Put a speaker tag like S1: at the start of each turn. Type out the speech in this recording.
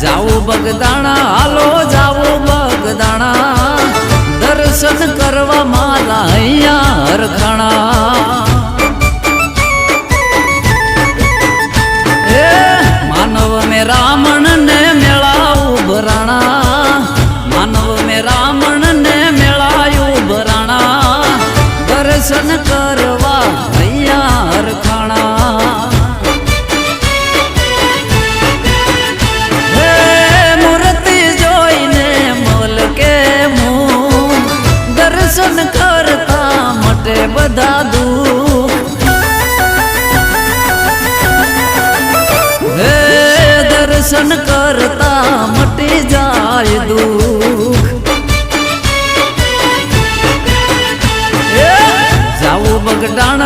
S1: જાવું બગદાણા હાલો જાવું બગદાણા દર્શન કરવા માલા અહીંયા હરખાણા માનવ મે રામણ ને મેળાવું ભરાણા માનવ મે રામણ ને મેળાયું ભરાણા દર્શન કરવા અહીંયા હરખાણા મૂર્તિ જોઈને મોલ કે મું દર્શન કરતા મટે બધા દુઃખ દર્શન કરતા મટી જાય દુઃખ જાવું બગડાણા